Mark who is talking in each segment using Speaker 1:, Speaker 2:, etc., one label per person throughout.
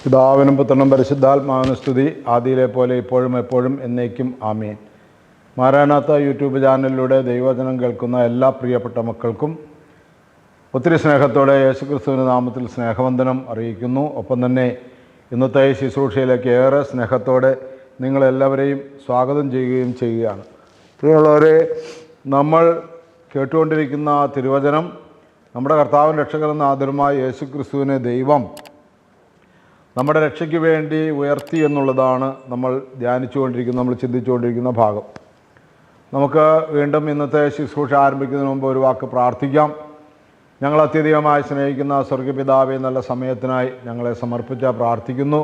Speaker 1: പിതാവിനും പുത്രനും പരിശുദ്ധാത്മാവിനും സ്തുതി, ആദിയിലെ പോലെ ഇപ്പോഴും എപ്പോഴും എന്നേക്കും ആമേൻ. മാരാനാത്ത യൂട്യൂബ് ചാനലിലൂടെ ദൈവവചനം കേൾക്കുന്ന എല്ലാ പ്രിയപ്പെട്ട മക്കൾക്കും ഒത്തിരി സ്നേഹത്തോടെ യേശുക്രിസ്തുവിൻ്റെ നാമത്തിൽ സ്നേഹവന്ദനം അറിയിക്കുന്നു. ഒപ്പം തന്നെ ഇന്നത്തെ ശുശ്രൂഷയിലേക്ക് ഏറെ സ്നേഹത്തോടെ നിങ്ങളെല്ലാവരെയും സ്വാഗതം ചെയ്യുകയാണ്. പ്രിയമുള്ളവരെ, നമ്മൾ കേട്ടുകൊണ്ടിരിക്കുന്ന തിരുവചനം നമ്മുടെ കർത്താവിൻ രക്ഷകനെന്ന ആദരമായ യേശുക്രിസ്തുവിനെ ദൈവം നമ്മുടെ രക്ഷയ്ക്ക് വേണ്ടി ഉയർത്തി എന്നുള്ളതാണ് നമ്മൾ ധ്യാനിച്ചുകൊണ്ടിരിക്കുന്ന, നമ്മൾ ചിന്തിച്ചുകൊണ്ടിരിക്കുന്ന ഭാഗം. നമുക്ക് വീണ്ടും ഇന്നത്തെ ശുശ്രൂഷ ആരംഭിക്കുന്നതിന് മുമ്പ് ഒരു വാക്ക് പ്രാർത്ഥിക്കാം. ഞങ്ങൾ അത്യധികമായി സ്നേഹിക്കുന്ന സ്വർഗപിതാവേ, നല്ല സമയത്തിനായി ഞങ്ങളെ സമർപ്പിച്ച് പ്രാർത്ഥിക്കുന്നു.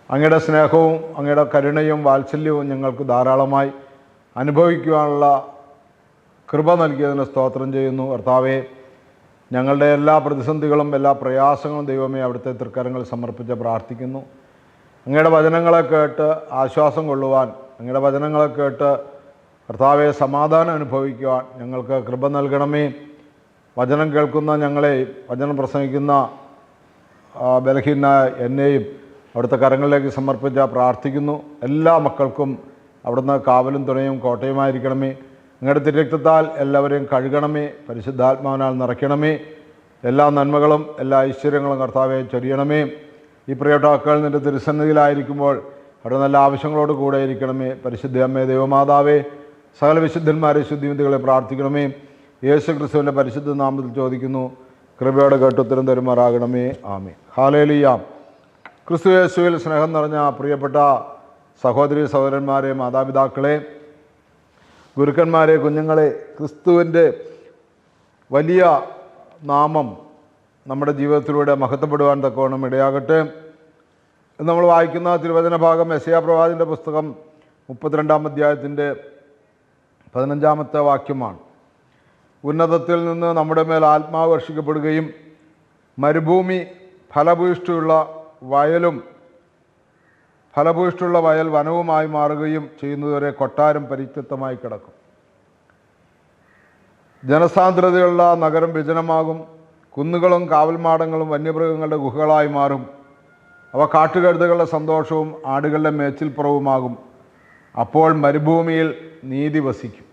Speaker 1: അങ്ങയുടെ സ്നേഹവും അങ്ങയുടെ കരുണയും വാത്സല്യവും ഞങ്ങൾക്ക് ധാരാളമായി അനുഭവിക്കുവാനുള്ള കൃപ നൽകിയതിന് സ്തോത്രം ചെയ്യുന്നു. കർത്താവേ, ഞങ്ങളുടെ എല്ലാ പ്രതിസന്ധികളും എല്ലാ പ്രയാസങ്ങളും ദൈവമേ അവിടുത്തെ തൃക്കരങ്ങൾ സമർപ്പിച്ച് പ്രാർത്ഥിക്കുന്നു. അങ്ങയുടെ വചനങ്ങളെ കേട്ട് ആശ്വാസം കൊള്ളുവാൻ, അങ്ങയുടെ വചനങ്ങളെ കേട്ട് കർത്താവെ സമാധാനം അനുഭവിക്കുവാൻ ഞങ്ങൾക്ക് കൃപ നൽകണമേ. വചനം കേൾക്കുന്ന ഞങ്ങളെയും വചനം പ്രസംഗിക്കുന്ന ബലഹീനായ എന്നെയും അവിടുത്തെ കരങ്ങളിലേക്ക് സമർപ്പിച്ച് പ്രാർത്ഥിക്കുന്നു. എല്ലാ മക്കൾക്കും അവിടുന്ന് കാവലും തുണയും കോട്ടയുമായിരിക്കണമേ. അങ്ങയുടെ തിരക്തത്താൽ എല്ലാവരെയും കഴുകണമേ, പരിശുദ്ധാത്മാവിനാൽ നിറയ്ക്കണമേ. എല്ലാ നന്മകളും എല്ലാ ഐശ്വര്യങ്ങളും കർത്താവെ ചൊരിയണമേ. ഈ പ്രിയപ്പെട്ട മക്കൾ നിൻ്റെ തിരുസന്നിധിയിലായിരിക്കുമ്പോൾ അവിടെ നല്ല ആവശ്യങ്ങളോട് കൂടെ ഇരിക്കണമേ. പരിശുദ്ധ അമ്മേ, ദൈവമാതാവേ, സകല വിശുദ്ധന്മാരെ ശുദ്ധിമതികളെ പ്രാർത്ഥിക്കണമേ. യേശു ക്രിസ്തുവിൻ്റെ പരിശുദ്ധ നാമത്തിൽ ചോദിക്കുന്നു, കൃപയോടെ കേട്ട് ഉത്തരം തരുമാറാകണമേ. ആമേൻ. ഹല്ലേലൂയ. ക്രിസ്തു യേശുവിൽ സ്നേഹം നിറഞ്ഞ പ്രിയപ്പെട്ട സഹോദരി സഹോദരന്മാരെ, മാതാപിതാക്കളെ, ഗുരുക്കന്മാരെ, കുഞ്ഞുങ്ങളെ, ക്രിസ്തുവിൻ്റെ വലിയ നാമം നമ്മുടെ ജീവിതത്തിലൂടെ മഹത്വപ്പെടുവാൻ തക്കവണ്ണം ഇടയാകട്ടെ. നമ്മൾ വായിക്കുന്ന തിരുവചന ഭാഗം യെശയ്യാ പ്രവാചകൻ്റെ പുസ്തകം 32-ാം അധ്യായത്തിൻ്റെ 15-ാമത്തെ വാക്യമാണ്. ഉന്നതത്തിൽ നിന്ന് നമ്മുടെ മേൽ ആത്മാവ് വർഷിക്കപ്പെടുകയും മരുഭൂമി ഫലഭൂയിഷ്ടിയുള്ള വയൽ വനവുമായി മാറുകയും ചെയ്യുന്നതുവരെ കൊട്ടാരം പരിത്യക്തമായി കിടക്കും. ജനസാന്ദ്രതയുള്ള നഗരം വിജനമാകും. കുന്നുകളും കാവൽമാടങ്ങളും വന്യമൃഗങ്ങളുടെ ഗുഹകളായി മാറും. അവ കാട്ടുകഴുതകളുടെ സന്തോഷവും ആടുകളുടെ മേച്ചിൽപ്പുറവുമാകും. അപ്പോൾ മരുഭൂമിയിൽ നീതി വസിക്കും.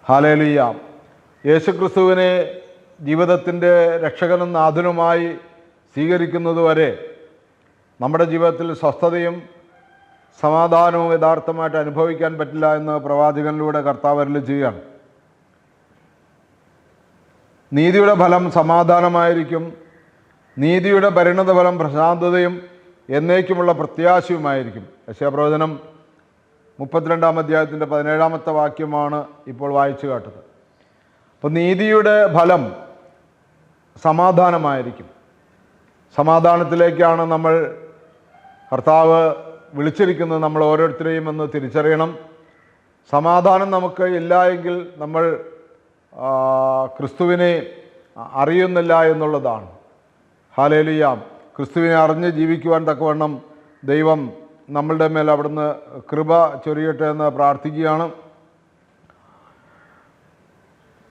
Speaker 1: ഹല്ലേലൂയ. യേശുക്രിസ്തുവിനെ ജീവിതത്തിൻ്റെ രക്ഷകനും നാഥനുമായി സ്വീകരിക്കുന്നതുവരെ നമ്മുടെ ജീവിതത്തിൽ സ്വസ്ഥതയും സമാധാനവും യഥാർത്ഥമായിട്ട് അനുഭവിക്കാൻ പറ്റില്ല എന്ന് പ്രവാചകനിലൂടെ കർത്താവ് അരുളി ചെയ്യുകയാണ്. നീതിയുടെ ഫലം സമാധാനമായിരിക്കും. നീതിയുടെ പരിണതഫലം പ്രശാന്തതയും എന്നേക്കുമുള്ള പ്രത്യാശയുമായിരിക്കും. യെശയ്യാ പ്രവചനം 32-ാം അധ്യായത്തിൻ്റെ 17-ാമത്തെ വാക്യമാണ് ഇപ്പോൾ വായിച്ചു കേട്ടത്. അപ്പോൾ നീതിയുടെ ഫലം സമാധാനമായിരിക്കും. സമാധാനത്തിലേക്കാണ് നമ്മൾ കർത്താവ് വിളിച്ചിരിക്കുന്നത്, നമ്മൾ ഓരോരുത്തരെയും എന്ന് തിരിച്ചറിയണം. സമാധാനം നമുക്ക് ഇല്ല എങ്കിൽ നമ്മൾ ക്രിസ്തുവിനെ അറിയുന്നില്ല എന്നുള്ളതാണ്. ഹല്ലേലൂയ. ക്രിസ്തുവിനെ അറിഞ്ഞ് ജീവിക്കുവാൻ തക്കവണ്ണം ദൈവം നമ്മളുടെ മേൽ അവിടുന്ന് കൃപ ചൊരിയട്ടെ എന്ന് പ്രാർത്ഥിക്കുകയാണ്.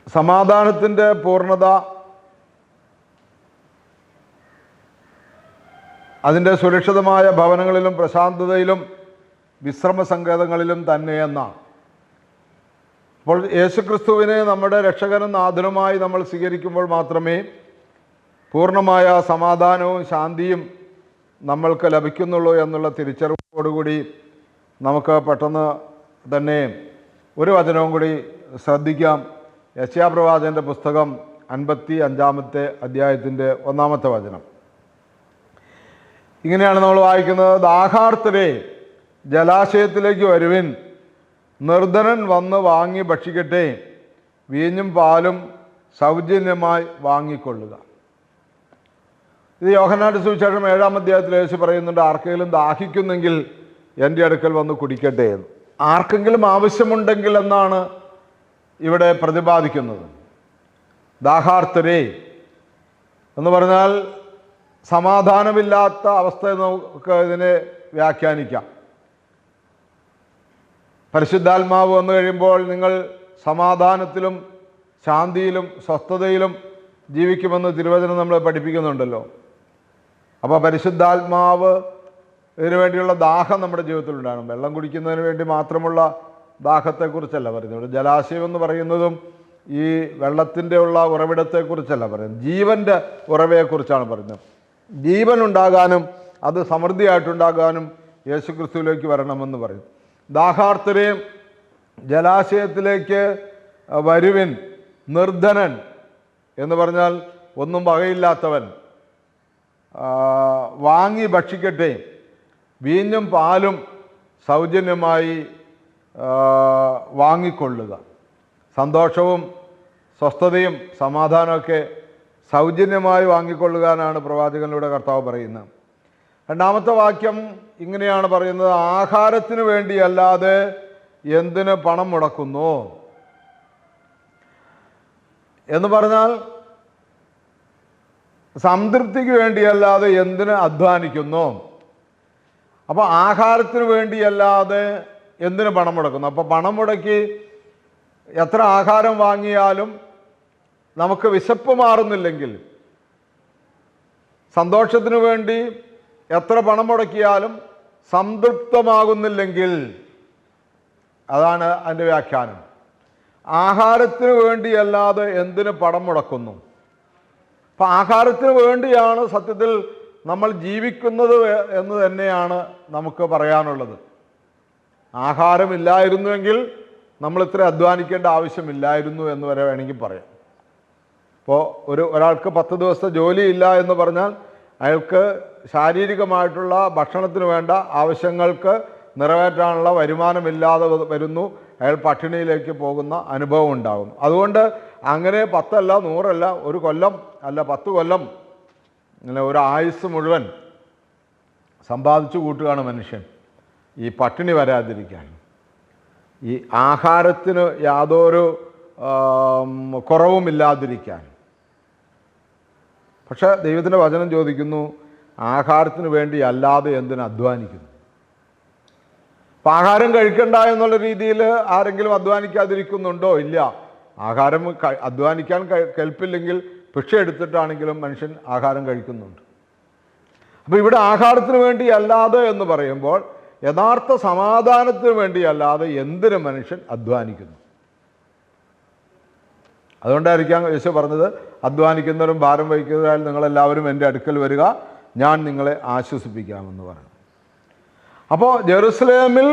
Speaker 1: സമാധാനത്തിൻ്റെ പൂർണ്ണത അതിൻ്റെ സുരക്ഷിതമായ ഭവനങ്ങളിലും പ്രശാന്തതയിലും വിശ്രമ സങ്കേതങ്ങളിലും തന്നെയെന്നാണ്. അപ്പോൾ യേശുക്രിസ്തുവിനെ നമ്മുടെ രക്ഷകനും നാഥനുമായി നമ്മൾ സ്വീകരിക്കുമ്പോൾ മാത്രമേ പൂർണ്ണമായ സമാധാനവും ശാന്തിയും നമ്മൾക്ക് ലഭിക്കുന്നുള്ളൂ എന്നുള്ള തിരിച്ചറിവോടുകൂടി നമുക്ക് പെട്ടെന്ന് തന്നെ ഒരു വചനവും കൂടി ശ്രദ്ധിക്കാം. യെശയ്യാ പ്രവാചകൻ്റെ പുസ്തകം 55-ാമത്തെ അധ്യായത്തിൻ്റെ 1-ാമത്തെ വചനം. ഇങ്ങനെയാണ് നമ്മൾ വായിക്കുന്നത്: ദാഹാർത്തരെ ജലാശയത്തിലേക്ക് വരുവിൻ, നിർധനൻ വന്ന് വാങ്ങി ഭക്ഷിക്കട്ടെ, വീഞ്ഞും പാലും സൗജന്യമായി വാങ്ങിക്കൊള്ളുക. ഇത് യോഹന്നാന്റെ സുവിശേഷം 7-ാം അധ്യായത്തിൽ യേശു പറയുന്നുണ്ട്, ആർക്കെങ്കിലും ദാഹിക്കുന്നെങ്കിൽ എൻ്റെ അടുക്കൽ വന്ന് കുടിക്കട്ടെ എന്ന്. ആർക്കെങ്കിലും ആവശ്യമുണ്ടെങ്കിൽ എന്നാണ് ഇവിടെ പ്രതിപാദിക്കുന്നത്. ദാഹാർത്തരെ എന്ന് പറഞ്ഞാൽ സമാധാനമില്ലാത്ത അവസ്ഥ നമുക്ക് ഇതിനെ വ്യാഖ്യാനിക്കാം. പരിശുദ്ധാത്മാവ് വന്നു കഴിയുമ്പോൾ നിങ്ങൾ സമാധാനത്തിലും ശാന്തിയിലും സ്വസ്ഥതയിലും ജീവിക്കുമെന്ന് തിരുവചനം നമ്മളെ പഠിപ്പിക്കുന്നുണ്ടല്ലോ. അപ്പോൾ പരിശുദ്ധാത്മാവ് ഇതിനു വേണ്ടിയുള്ള ദാഹം നമ്മുടെ ജീവിതത്തിൽ ഉണ്ടാകണം. വെള്ളം കുടിക്കുന്നതിന് വേണ്ടി മാത്രമുള്ള ദാഹത്തെക്കുറിച്ചല്ല പറയുന്നത്. ഇവിടെ ജലാശയം എന്ന് പറയുന്നതും ഈ വെള്ളത്തിൻ്റെ ഉള്ള ഉറവിടത്തെക്കുറിച്ചല്ല പറയുന്നത്, ജീവൻ്റെ ഉറവയെക്കുറിച്ചാണ് പറയുന്നത്. ജീവൻ ഉണ്ടാകാനും അത് സമൃദ്ധിയായിട്ടുണ്ടാകാനും യേശുക്രിസ്തുവിലേക്ക് വരണമെന്ന് പറയും. ദാഹാർത്തരെയും ജലാശയത്തിലേക്ക് വരുവിൻ, നിർധനൻ എന്ന് പറഞ്ഞാൽ ഒന്നും വകയില്ലാത്തവൻ വാങ്ങി ഭക്ഷിക്കട്ടെ, വീഞ്ഞും പാലും സൗജന്യമായി വാങ്ങിക്കൊള്ളുക. സന്തോഷവും സ്വസ്ഥതയും സമാധാനമൊക്കെ സൗജന്യമായി വാങ്ങിക്കൊള്ളുവാനാണ് പ്രവാചകനിലൂടെ കർത്താവ് പറയുന്നത്. രണ്ടാമത്തെ വാക്യം ഇങ്ങനെയാണ് പറയുന്നത്, ആഹാരത്തിന് വേണ്ടിയല്ലാതെ എന്തിന് പണം മുടക്കുന്നു എന്ന് പറഞ്ഞാൽ സംതൃപ്തിക്ക് വേണ്ടിയല്ലാതെ എന്തിന് അധ്വാനിക്കുന്നു. അപ്പോൾ ആഹാരത്തിന് വേണ്ടിയല്ലാതെ എന്തിന് പണം മുടക്കുന്നു? അപ്പോൾ പണം മുടക്കി എത്ര ആഹാരം വാങ്ങിയാലും നമുക്ക് വിശപ്പ് മാറുന്നില്ലെങ്കിൽ, സന്തോഷത്തിനു വേണ്ടി എത്ര പണം മുടക്കിയാലും സംതൃപ്തമാകുന്നില്ലെങ്കിൽ, അതാണ് അതിൻ്റെ വ്യാഖ്യാനം. ആഹാരത്തിന് വേണ്ടിയല്ലാതെ എന്തിന് പണം മുടക്കുന്നു? അപ്പം ആഹാരത്തിന് വേണ്ടിയാണ് സത്യത്തിൽ നമ്മൾ ജീവിക്കുന്നത് എന്ന് തന്നെയാണ് നമുക്ക് പറയാനുള്ളത്. ആഹാരമില്ലായിരുന്നുവെങ്കിൽ നമ്മൾ ഇത്ര അധ്വാനിക്കേണ്ട ആവശ്യമില്ലായിരുന്നു എന്ന് വരെ വേണമെങ്കിൽ പറയാം. ഇപ്പോൾ ഒരാൾക്ക് 10 ദിവസത്തെ ജോലിയില്ല എന്ന് പറഞ്ഞാൽ അയാൾക്ക് ശാരീരികമായിട്ടുള്ള ഭക്ഷണത്തിന് വേണ്ട ആവശ്യങ്ങൾക്ക് നിറവേറ്റാനുള്ള വരുമാനമില്ലാതെ വരുന്നു, അയാൾ പട്ടിണിയിലേക്ക് പോകുന്ന അനുഭവം ഉണ്ടാകും. അതുകൊണ്ട് അങ്ങനെ 10 അല്ല 100 അല്ല, 1 കൊല്ലം അല്ല 10 കൊല്ലം, ഇങ്ങനെ ഒരു ആയുസ് മുഴുവൻ സമ്പാദിച്ചു കൂട്ടുകയാണ് മനുഷ്യൻ ഈ പട്ടിണി വരാതിരിക്കാൻ, ഈ ആഹാരത്തിന് യാതൊരു കുറവുമില്ലാതിരിക്കാൻ. പക്ഷേ ദൈവത്തിൻ്റെ വചനം ചോദിക്കുന്നു, ആഹാരത്തിന് വേണ്ടി അല്ലാതെ എന്തിന് അധ്വാനിക്കുന്നു? അപ്പം ആഹാരം കഴിക്കണ്ട എന്നുള്ള രീതിയിൽ ആരെങ്കിലും അധ്വാനിക്കാതിരിക്കുന്നുണ്ടോ? ഇല്ല. ആഹാരം അധ്വാനിക്കാൻ കെൽപ്പില്ലെങ്കിൽ ഭിക്ഷ എടുത്തിട്ടാണെങ്കിലും മനുഷ്യൻ ആഹാരം കഴിക്കുന്നുണ്ട്. അപ്പോൾ ഇവിടെ ആഹാരത്തിന് വേണ്ടി അല്ലാതെ എന്ന് പറയുമ്പോൾ യഥാർത്ഥ സമാധാനത്തിന് വേണ്ടി അല്ലാതെ എന്തിന് മനുഷ്യൻ അധ്വാനിക്കുന്നു? അതുകൊണ്ടായിരിക്കാം യേശു പറഞ്ഞത്, അധ്വാനിക്കുന്നവരും ഭാരം വഹിക്കുന്നവരാൽ നിങ്ങളെല്ലാവരും എൻ്റെ അടുക്കൽ വരിക, ഞാൻ നിങ്ങളെ ആശ്വസിപ്പിക്കാമെന്ന് പറഞ്ഞു. അപ്പോൾ ജെറുസലേമിൽ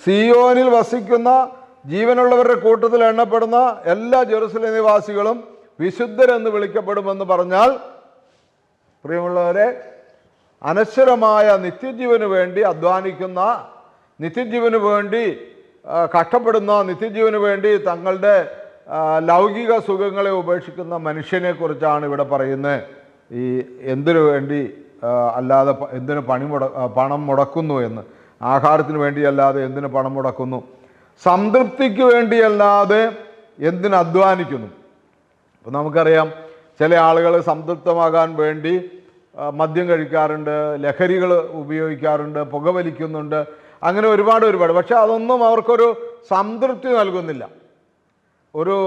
Speaker 1: സിയോനിൽ വസിക്കുന്ന ജീവനുള്ളവരുടെ കൂട്ടത്തിൽ എണ്ണപ്പെടുന്ന എല്ലാ ജെറുസലേം നിവാസികളും വിശുദ്ധരെന്ന് വിളിക്കപ്പെടുമെന്ന് പറഞ്ഞാൽ, പ്രിയമുള്ളവരെ, അനശ്വരമായ നിത്യജീവന് വേണ്ടി അധ്വാനിക്കുന്ന, നിത്യജീവന് വേണ്ടി കഷ്ടപ്പെടുന്ന, നിത്യജീവന് വേണ്ടി തങ്ങളുടെ ലൗകിക സുഖങ്ങളെ ഉപേക്ഷിക്കുന്ന മനുഷ്യനെ കുറിച്ചാണ് ഇവിടെ പറയുന്നത്. ഈ എന്തിനു വേണ്ടി അല്ലാതെ എന്തിന് പണം മുടക്കുന്നു എന്ന്, ആഹാരത്തിന് വേണ്ടിയല്ലാതെ എന്തിന് പണം മുടക്കുന്നു, സംതൃപ്തിക്ക് വേണ്ടിയല്ലാതെ എന്തിന് അധ്വാനിക്കുന്നു. അപ്പം നമുക്കറിയാം, ചില ആളുകൾ സംതൃപ്തമാകാൻ വേണ്ടി മദ്യം കഴിക്കാറുണ്ട്, ലഹരികൾ ഉപയോഗിക്കാറുണ്ട്, പുകവലിക്കുന്നുണ്ട്, അങ്ങനെ ഒരുപാട്. പക്ഷെ അതൊന്നും അവർക്കൊരു സംതൃപ്തി നൽകുന്നില്ല, ഒരു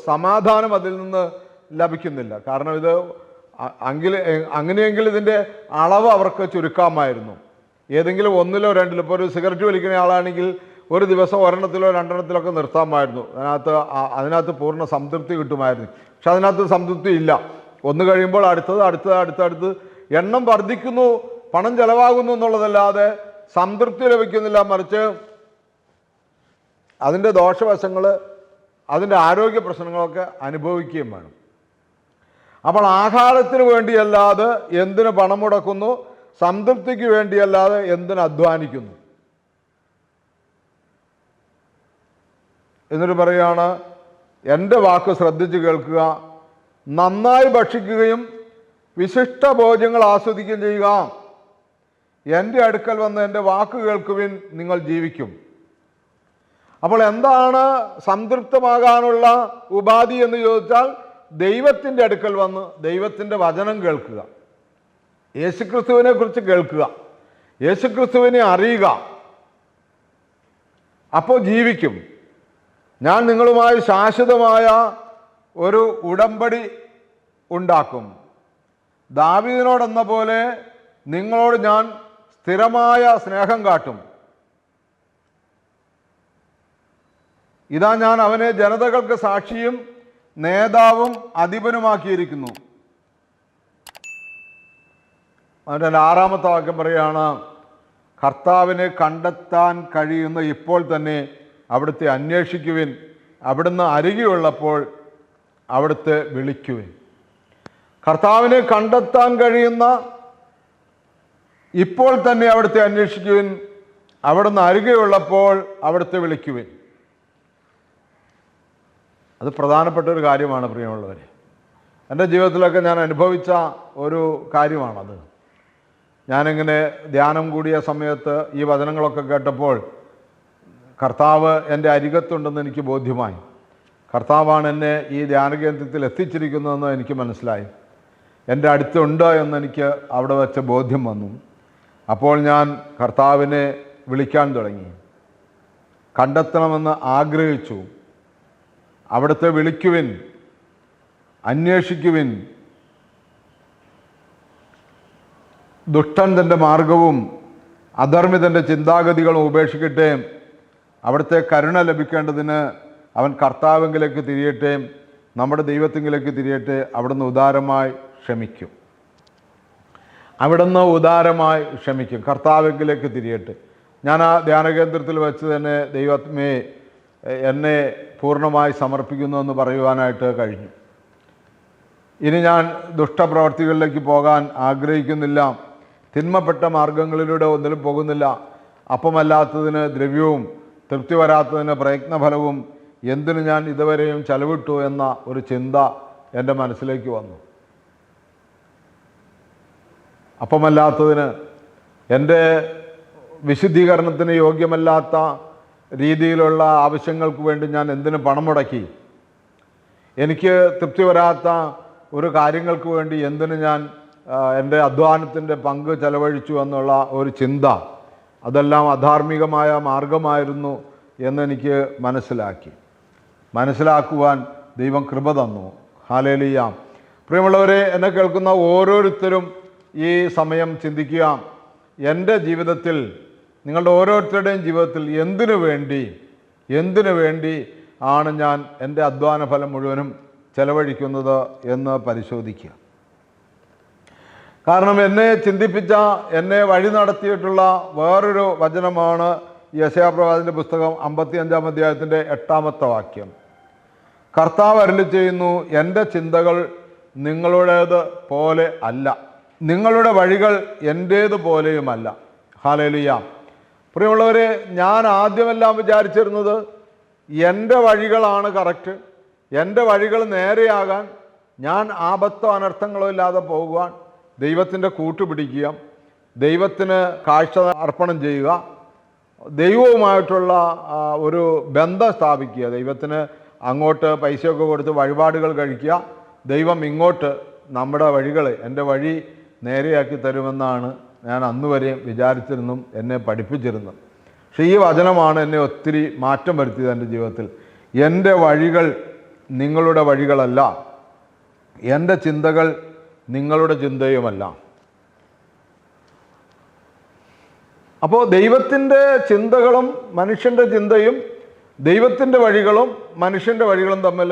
Speaker 1: സമാധാനം അതിൽ നിന്ന് ലഭിക്കുന്നില്ല. കാരണം ഇത് അങ്ങനെയെങ്കിൽ ഇതിൻ്റെ അളവ് അവർക്ക് ചുരുക്കാമായിരുന്നു. ഏതെങ്കിലും 1-ലോ 2-ലോ, ഇപ്പോൾ ഒരു സിഗരറ്റ് വലിക്കുന്ന ആളാണെങ്കിൽ ഒരു ദിവസം 1-എണ്ണത്തിലോ 2-എണ്ണത്തിലൊക്കെ നിർത്താമായിരുന്നു. അതിനകത്ത് പൂർണ്ണ സംതൃപ്തി കിട്ടുമായിരുന്നു. പക്ഷെ അതിനകത്ത് സംതൃപ്തി ഇല്ല. ഒന്ന് കഴിയുമ്പോൾ അടുത്തത് എണ്ണം വർദ്ധിക്കുന്നു, പണം ചെലവാകുന്നു എന്നുള്ളതല്ലാതെ സംതൃപ്തി ലഭിക്കുന്നില്ല. മറിച്ച് അതിൻ്റെ ദോഷവശങ്ങൾ, അതിൻ്റെ ആരോഗ്യ പ്രശ്നങ്ങളൊക്കെ അനുഭവിക്കുകയും വേണം. അപ്പോൾ ആഹാരത്തിന് വേണ്ടിയല്ലാതെ എന്തിന് പണം മുടക്കുന്നു, സംതൃപ്തിക്ക് വേണ്ടിയല്ലാതെ എന്തിന് അധ്വാനിക്കുന്നു. എന്നിട്ട് പറയുകയാണ്, എൻ്റെ വാക്ക് ശ്രദ്ധിച്ച് കേൾക്കുക, നന്നായി ഭക്ഷിക്കുകയും വിശിഷ്ട ഭോജ്യങ്ങൾ ആസ്വദിക്കുകയും ചെയ്യുക. എൻ്റെ അടുക്കൽ വന്ന് എൻ്റെ വാക്ക് കേൾക്കുവിൻ, നിങ്ങൾ ജീവിക്കും. അപ്പോൾ എന്താണ് സംതൃപ്തമാകാനുള്ള ഉപാധി എന്ന് ചോദിച്ചാൽ, ദൈവത്തിൻ്റെ അടുക്കൽ വന്ന് ദൈവത്തിൻ്റെ വചനം കേൾക്കുക, യേശുക്രിസ്തുവിനെ കുറിച്ച് കേൾക്കുക, യേശുക്രിസ്തുവിനെ അറിയുക. അപ്പോൾ ജീവിക്കും. ഞാൻ നിങ്ങളുമായി ശാശ്വതമായ ഒരു ഉടമ്പടി ഉണ്ടാക്കും. ദാവീദിനോടെന്ന പോലെ നിങ്ങളോട് ഞാൻ സ്ഥിരമായ സ്നേഹം കാട്ടും. ഇതാ ഞാൻ അവനെ ജനതകൾക്ക് സാക്ഷിയും നേതാവും അധിപനുമാക്കിയിരിക്കുന്നു. അതിൻ്റെ 6-ാമത്തെ വാക്യം പറയുകയാണ്, കർത്താവിനെ കണ്ടെത്താൻ കഴിയുന്ന ഇപ്പോൾ തന്നെ അവിടുത്തെ അന്വേഷിക്കുവിൻ, അവിടുന്ന് അരികെയുള്ളപ്പോൾ അവിടുത്തെ വിളിക്കുവിൻ. കർത്താവിനെ കണ്ടെത്താൻ കഴിയുന്ന ഇപ്പോൾ തന്നെ അവിടുത്തെ അന്വേഷിക്കുവിൻ, അവിടുന്ന് അരികെയുള്ളപ്പോൾ അവിടുത്തെ വിളിക്കുവിൻ. അത് പ്രധാനപ്പെട്ട ഒരു കാര്യമാണ് പ്രിയമുള്ളവരെ. എൻ്റെ ജീവിതത്തിലൊക്കെ ഞാൻ അനുഭവിച്ച ഒരു കാര്യമാണത്. ഞാനിങ്ങനെ ധ്യാനം കൂടിയ സമയത്ത് ഈ വചനങ്ങളൊക്കെ കേട്ടപ്പോൾ കർത്താവ് എൻ്റെ അരികത്തുണ്ടെന്ന് എനിക്ക് ബോധ്യമായി. കർത്താവാണ് എന്നെ ഈ ധ്യാന കേന്ദ്രത്തിൽ എത്തിച്ചിരിക്കുന്നതെന്ന് എനിക്ക് മനസ്സിലായി. എൻ്റെ അടുത്തുണ്ട് എന്നെനിക്ക് അവിടെ വെച്ച് ബോധ്യം വന്നു. അപ്പോൾ ഞാൻ കർത്താവിനെ വിളിക്കാൻ തുടങ്ങി, കണ്ടെത്തണമെന്ന് ആഗ്രഹിച്ചു. അവിടുത്തെ വിളിക്കുവിൻ, അന്വേഷിക്കുവിൻ. ദുഷ്ടൻ തൻ്റെ മാർഗവും അധർമ്മിതൻ്റെ ചിന്താഗതികളും ഉപേക്ഷിക്കട്ടെ. അവിടുത്തെ കരുണ ലഭിക്കേണ്ടതിന് അവൻ കർത്താവെങ്കിലേക്ക് തിരിയട്ടെ, നമ്മുടെ ദൈവത്തെങ്കിലേക്ക് തിരിയട്ടെ. അവിടുന്ന് ഉദാരമായി ക്ഷമിക്കും. അവിടുന്ന് ഉദാരമായി ക്ഷമിക്കും. കർത്താവെങ്കിലേക്ക് തിരിയട്ടെ. ഞാൻ ആ ധ്യാനകേന്ദ്രത്തിൽ വെച്ച് തന്നെ ദൈവമേ എന്നെ പൂർണ്ണമായി സമർപ്പിക്കുന്നു എന്ന് പറയുവാനായിട്ട് കഴിഞ്ഞു. ഇനി ഞാൻ ദുഷ്ടപ്രവർത്തികളിലേക്ക് പോകാൻ ആഗ്രഹിക്കുന്നില്ല. തിന്മപ്പെട്ട മാർഗങ്ങളിലൂടെ ഒന്നിലും പോകുന്നില്ല. അപ്പമല്ലാത്തതിന് ദ്രവ്യവും തൃപ്തി വരാത്തതിന് പ്രയത്നഫലവും എന്തിനു ഞാൻ ഇതുവരെയും ചെലവിട്ടു എന്ന ഒരു ചിന്ത എൻ്റെ മനസ്സിലേക്ക് വന്നു. അപ്പമല്ലാത്തതിന്, എൻ്റെ വിശുദ്ധീകരണത്തിന് യോഗ്യമല്ലാത്ത രീതിയിലുള്ള ആവശ്യങ്ങൾക്ക് വേണ്ടി ഞാൻ എന്തിനു പണം മുടക്കി? എനിക്ക് തൃപ്തി വരാത്ത ഒരു കാര്യങ്ങൾക്ക് വേണ്ടി എന്തിനു ഞാൻ എൻ്റെ അധ്വാനത്തിൻ്റെ പങ്ക് ചെലവഴിച്ചു എന്നുള്ള ഒരു ചിന്ത, അതെല്ലാം അധാർമികമായ മാർഗമായിരുന്നു എന്നെനിക്ക് മനസ്സിലാക്കുവാൻ ദൈവം കൃപ തന്നു. ഹല്ലേലൂയ. പ്രിയമുള്ളവരെ, എന്നെ കേൾക്കുന്ന ഓരോരുത്തരും ഈ സമയം ചിന്തിക്കുക, എൻ്റെ ജീവിതത്തിൽ, നിങ്ങളുടെ ഓരോരുത്തരുടെയും ജീവിതത്തിൽ എന്തിനു വേണ്ടി ആണ് ഞാൻ എൻ്റെ അധ്വാന ഫലം മുഴുവനും ചെലവഴിക്കുന്നത് എന്ന് പരിശോധിക്കുക. കാരണം എന്നെ ചിന്തിപ്പിച്ച, എന്നെ വഴി നടത്തിയിട്ടുള്ള വേറൊരു വചനമാണ് യെശയ്യാപ്രവാചകന്റെ പുസ്തകം 55-ാം അധ്യായത്തിൻ്റെ 8-ാമത്തെ വാക്യം. കർത്താവ് അരുളി ചെയ്യുന്നു, എൻ്റെ ചിന്തകൾ നിങ്ങളുടേത് പോലെ അല്ല, നിങ്ങളുടെ വഴികൾ എൻ്റേത് പോലെയുമല്ല. ഹല്ലേലൂയ. പ്രിയമുള്ളവരെ, ഞാൻ ആദ്യമെല്ലാം വിചാരിച്ചിരുന്നത് എൻ്റെ വഴികളാണ് കറക്റ്റ്, എൻ്റെ വഴികൾ നേരെയാകാൻ, ഞാൻ ആപത്തോ അനർത്ഥങ്ങളോ ഇല്ലാതെ പോകുവാൻ, ദൈവത്തിൻ്റെ കൂട്ടുപിടിക്കുക, ദൈവത്തിന് കാഴ്ച അർപ്പണം ചെയ്യുക, ദൈവവുമായിട്ടുള്ള ഒരു ബന്ധം സ്ഥാപിക്കുക, ദൈവത്തിന് അങ്ങോട്ട് പൈസയൊക്കെ കൊടുത്ത് വഴിപാടുകൾ കഴിക്കുക, ദൈവം ഇങ്ങോട്ട് നമ്മുടെ വഴികൾ, എൻ്റെ വഴി നേരെയാക്കി തരുമെന്നാണ് ഞാൻ അന്നുവരെയും വിചാരിച്ചിരുന്നു, എന്നെ പഠിപ്പിച്ചിരുന്നു. പക്ഷേ ഈ വചനമാണ് എന്നെ ഒത്തിരി മാറ്റം വരുത്തിയത് എൻ്റെ ജീവിതത്തിൽ. എൻ്റെ വഴികൾ നിങ്ങളുടെ വഴികളല്ല, എൻ്റെ ചിന്തകൾ നിങ്ങളുടെ ചിന്തയുമല്ല. അപ്പോൾ ദൈവത്തിൻ്റെ ചിന്തകളും മനുഷ്യൻ്റെ ചിന്തയും ദൈവത്തിൻ്റെ വഴികളും മനുഷ്യൻ്റെ വഴികളും തമ്മിൽ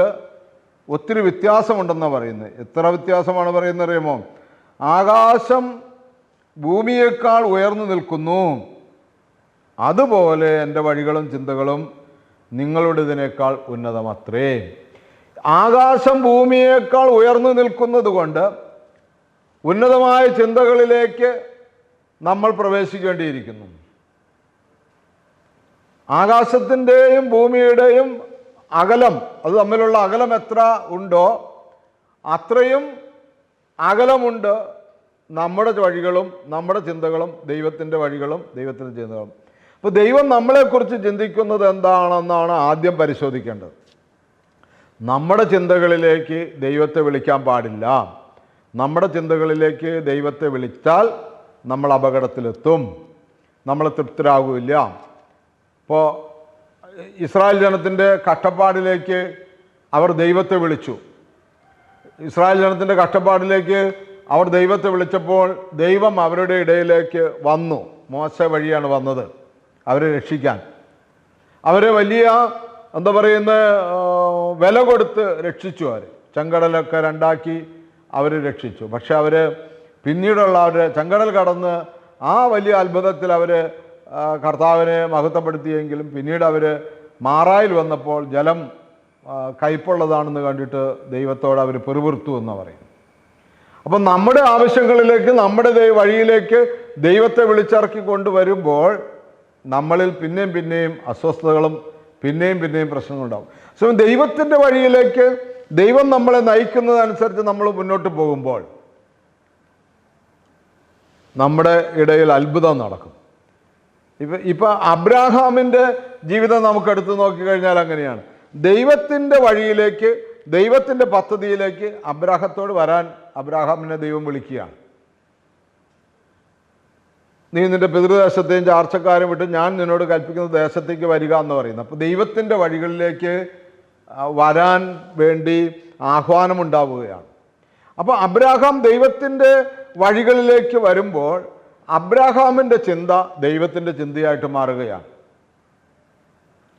Speaker 1: ഒത്തിരി വ്യത്യാസമുണ്ടെന്നാണ് പറയുന്നത്. എത്ര വ്യത്യാസമാണ് പറയുന്നത് അറിയുമോ? ആകാശം ഭൂമിയേക്കാൾ ഉയർന്നു നിൽക്കുന്നു, അതുപോലെ എൻ്റെ വഴികളും ചിന്തകളും നിങ്ങളുടേതിനേക്കാൾ ഉന്നതമത്രേ. ആകാശം ഭൂമിയേക്കാൾ ഉയർന്നു നിൽക്കുന്നത് കൊണ്ട് ഉന്നതമായ ചിന്തകളിലേക്ക് നമ്മൾ പ്രവേശിക്കേണ്ടിയിരിക്കുന്നു. ആകാശത്തിൻ്റെയും ഭൂമിയുടെയും അകലം, അത് തമ്മിലുള്ള അകലം എത്ര ഉണ്ടോ അത്രയും അകലമുണ്ട് നമ്മുടെ വഴികളും നമ്മുടെ ചിന്തകളും ദൈവത്തിൻ്റെ വഴികളും ദൈവത്തിൻ്റെ ചിന്തകളും. അപ്പോൾ ദൈവം നമ്മളെക്കുറിച്ച് ചിന്തിക്കുന്നത് എന്താണെന്നാണ് ആദ്യം പരിശോധിക്കേണ്ടത്. നമ്മുടെ ചിന്തകളിലേക്ക് ദൈവത്തെ വിളിക്കാൻ പാടില്ല. നമ്മുടെ ചിന്തകളിലേക്ക് ദൈവത്തെ വിളിച്ചാൽ നമ്മൾ അപകടത്തിലെത്തും, നമ്മൾ തൃപ്തരാകില്ല. ഇപ്പോൾ ഇസ്രായേൽ ജനത്തിൻ്റെ കഷ്ടപ്പാടിലേക്ക് അവർ ദൈവത്തെ വിളിച്ചു. ഇസ്രായേൽ ജനത്തിൻ്റെ കഷ്ടപ്പാടിലേക്ക് അവർ ദൈവത്തെ വിളിച്ചപ്പോൾ ദൈവം അവരുടെ ഇടയിലേക്ക് വന്നു. മോശ വഴിയാണ് വന്നത് അവരെ രക്ഷിക്കാൻ. അവരെ വലിയ എന്താ പറയുന്ന വില കൊടുത്ത് രക്ഷിച്ചു. അവർ ചെങ്കടലൊക്കെ രണ്ടാക്കി അവർ രക്ഷിച്ചു. പക്ഷെ അവർ പിന്നീടുള്ള അവർ ചെങ്കടൽ കടന്ന് ആ വലിയ അത്ഭുതത്തിൽ അവർ കർത്താവിനെ മഹത്വപ്പെടുത്തിയെങ്കിലും പിന്നീട് അവർ മാറായിൽ വന്നപ്പോൾ ജലം കയ്പുള്ളതാണെന്ന് കണ്ടിട്ട് ദൈവത്തോട് അവർ പെറുപിറുത്തു എന്ന് പറയും. അപ്പം നമ്മുടെ ആവശ്യങ്ങളിലേക്ക് നമ്മുടെ വഴിയിലേക്ക് ദൈവത്തെ വിളിച്ചിറക്കി കൊണ്ടുവരുമ്പോൾ നമ്മളിൽ പിന്നെയും പിന്നെയും അസ്വസ്ഥതകളും പിന്നെയും പ്രശ്നങ്ങളുണ്ടാവും. സോ ദൈവത്തിൻ്റെ വഴിയിലേക്ക് ദൈവം നമ്മളെ നയിക്കുന്നതനുസരിച്ച് നമ്മൾ മുന്നോട്ട് പോകുമ്പോൾ നമ്മുടെ ഇടയിൽ അത്ഭുതം നടക്കും. ഇപ്പം അബ്രാഹാമിൻ്റെ ജീവിതം നമുക്ക് എടുത്തു നോക്കിക്കഴിഞ്ഞാൽ അങ്ങനെയാണ്. ദൈവത്തിൻ്റെ വഴിയിലേക്ക് ദൈവത്തിൻ്റെ പദ്ധതിയിലേക്ക് അബ്രാഹത്തോട് വരാൻ അബ്രാഹാമിനെ ദൈവം വിളിക്കുകയാണ്. നീ നിൻ്റെ പിതൃദേശത്തെയും ചാർച്ചക്കാരും വിട്ട് ഞാൻ നിന്നോട് കൽപ്പിക്കുന്ന ദേശത്തേക്ക് വരിക എന്ന് പറയുന്നത്. അപ്പോൾ ദൈവത്തിൻ്റെ വഴികളിലേക്ക് വരാൻ വേണ്ടി ആഹ്വാനമുണ്ടാവുകയാണ്. അപ്പോൾ അബ്രാഹാം ദൈവത്തിൻ്റെ വഴികളിലേക്ക് വരുമ്പോൾ അബ്രാഹാമിൻ്റെ ചിന്ത ദൈവത്തിൻ്റെ ചിന്തയായിട്ട് മാറുകയാണ്.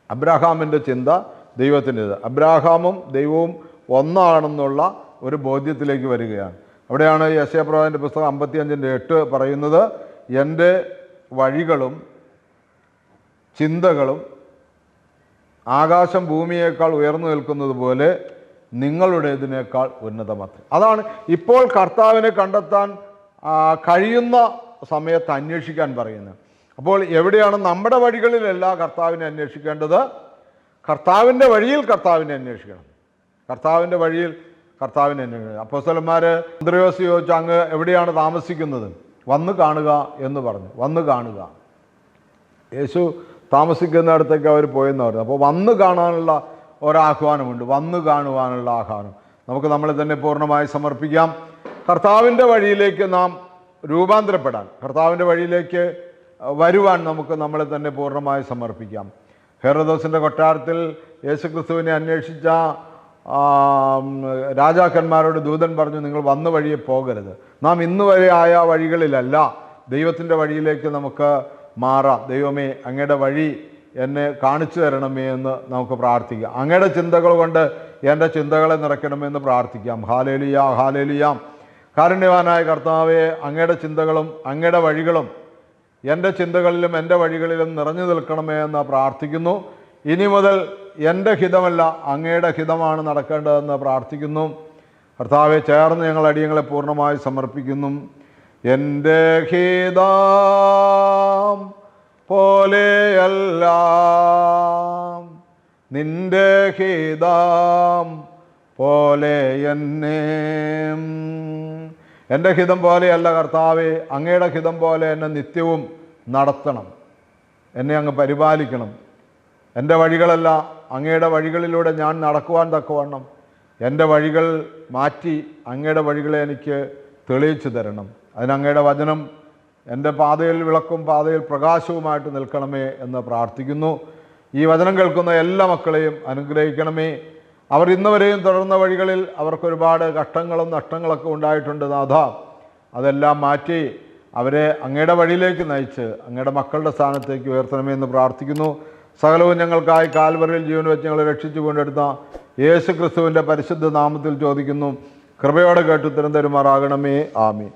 Speaker 1: അബ്രാഹാമിൻ്റെ ചിന്ത ദൈവത്തിൻ്റെ, അബ്രാഹാമും ദൈവവും ഒന്നാണെന്നുള്ള ഒരു ബോധ്യത്തിലേക്ക് വരികയാണ്. അവിടെയാണ് യെശയ്യാപ്രവാചകന്റെ പുസ്തകം 55:8 പറയുന്നത്, എൻ്റെ വഴികളും ചിന്തകളും ആകാശം ഭൂമിയേക്കാൾ ഉയർന്നു നിൽക്കുന്നത് പോലെ നിങ്ങളുടേതിനേക്കാൾ ഉന്നതമത്രേ. അതാണ് ഇപ്പോൾ കർത്താവിനെ കണ്ടെത്താൻ കഴിയുന്ന സമയത്ത് അന്വേഷിക്കാൻ പറയുന്നത്. അപ്പോൾ എവിടെയാണ് നമ്മുടെ വഴികളിലല്ല കർത്താവിനെ അന്വേഷിക്കേണ്ടത്, കർത്താവിൻ്റെ വഴിയിൽ കർത്താവിനെ അന്വേഷിക്കണം. കർത്താവിൻ്റെ വഴിയിൽ കർത്താവിനെ അന്വേഷിക്കണം. അപ്പോസ്തലന്മാർ അന്ത്രയോസ് ചോദിച്ചു, അങ്ങ് എവിടെയാണ് താമസിക്കുന്നത്? വന്ന് കാണുക എന്ന് പറഞ്ഞു. വന്ന് കാണുക. യേശു താമസിക്കുന്നിടത്തേക്ക് അവർ പോയെന്ന് പറഞ്ഞു. അപ്പോൾ വന്ന് കാണാനുള്ള ഒരാഹ്വാനമുണ്ട്, വന്ന് കാണുവാനുള്ള ആഹ്വാനം. നമുക്ക് നമ്മളെ തന്നെ പൂർണ്ണമായി സമർപ്പിക്കാം. കർത്താവിൻ്റെ വഴിയിലേക്ക് നാം രൂപാന്തരപ്പെടാൻ, കർത്താവിൻ്റെ വഴിയിലേക്ക് വരുവാൻ നമുക്ക് നമ്മളെ തന്നെ പൂർണ്ണമായി സമർപ്പിക്കാം. ഹെരോദോസിൻ്റെ കൊട്ടാരത്തിൽ യേശുക്രിസ്തുവിനെ അന്വേഷിച്ച രാജാക്കന്മാരോട് ദൂതൻ പറഞ്ഞു, നിങ്ങൾ വന്ന വഴിയെ പോകരുത്. നാം ഇന്ന് വരെ ആയ വഴികളിലല്ല, ദൈവത്തിൻ്റെ വഴിയിലേക്ക് നമുക്ക് മാറാം. ദൈവമേ, അങ്ങയുടെ വഴി എന്നെ കാണിച്ചു തരണമേ എന്ന് നമുക്ക് പ്രാർത്ഥിക്കാം. അങ്ങയുടെ ചിന്തകൾ കൊണ്ട് എൻ്റെ ചിന്തകളെ നിറയ്ക്കണമെന്ന് പ്രാർത്ഥിക്കാം. Hallelujah, hallelujah. കാരുണ്യവാനായ കർത്താവേ, അങ്ങയുടെ ചിന്തകളും അങ്ങയുടെ വഴികളും എൻ്റെ ചിന്തകളിലും എൻ്റെ വഴികളിലും നിറഞ്ഞു നിൽക്കണമേ എന്ന് പ്രാർത്ഥിക്കുന്നു. ഇനി മുതൽ എൻ്റെ ഹിതമല്ല അങ്ങയുടെ ഹിതമാണ് നടക്കേണ്ടതെന്ന് പ്രാർത്ഥിക്കുന്നു. കർത്താവെ, ചേർന്ന് ഞങ്ങൾ അടിയങ്ങളെ പൂർണ്ണമായി സമർപ്പിക്കുന്നു. എൻ്റെ ഹിതം പോലെയല്ല നിൻ്റെ ഹിതം പോലെ എന്നെ, എൻ്റെ ഹിതം പോലെയല്ല കർത്താവെ, അങ്ങയുടെ ഹിതം പോലെ എന്നെ നിത്യവും നടത്തണം. എന്നെ അങ്ങ് പരിപാലിക്കണം. എൻ്റെ വഴികളല്ല അങ്ങയുടെ വഴികളിലൂടെ ഞാൻ നടക്കുവാൻ തക്കവണ്ണം എൻ്റെ വഴികൾ മാറ്റി അങ്ങയുടെ വഴികളെ എനിക്ക് തെളിയിച്ചു തരണം. അതിന് അങ്ങയുടെ വചനം എൻ്റെ പാതയിൽ വിളക്കും പാതയിൽ പ്രകാശവുമായിട്ട് നിൽക്കണമേ എന്ന് പ്രാർത്ഥിക്കുന്നു. ഈ വചനം കേൾക്കുന്ന എല്ലാ മക്കളെയും അനുഗ്രഹിക്കണമേ. അവർ ഇന്നുവരെയും തുടർന്ന വഴികളിൽ അവർക്കൊരുപാട് കഷ്ടങ്ങളും നഷ്ടങ്ങളൊക്കെ ഉണ്ടായിട്ടുണ്ട് നാഥ. അതെല്ലാം മാറ്റി അവരെ അങ്ങയുടെ വഴിയിലേക്ക് നയിച്ച് അങ്ങയുടെ മക്കളുടെ സ്ഥാനത്തേക്ക് ഉയർത്തണമേ എന്ന് പ്രാർത്ഥിക്കുന്നു. സകലവും ഞങ്ങൾക്കായി കാൽവറിയിൽ ജീവൻ വെച്ച് ഞങ്ങളെ രക്ഷിച്ചു കൊണ്ടെടുത്ത യേശു ക്രിസ്തുവിൻ്റെ പരിശുദ്ധ നാമത്തിൽ ചോദിക്കുന്നു. കൃപയോടെ കേട്ട് ഉത്തരം തരുമാറാകണമേ. ആമീൻ.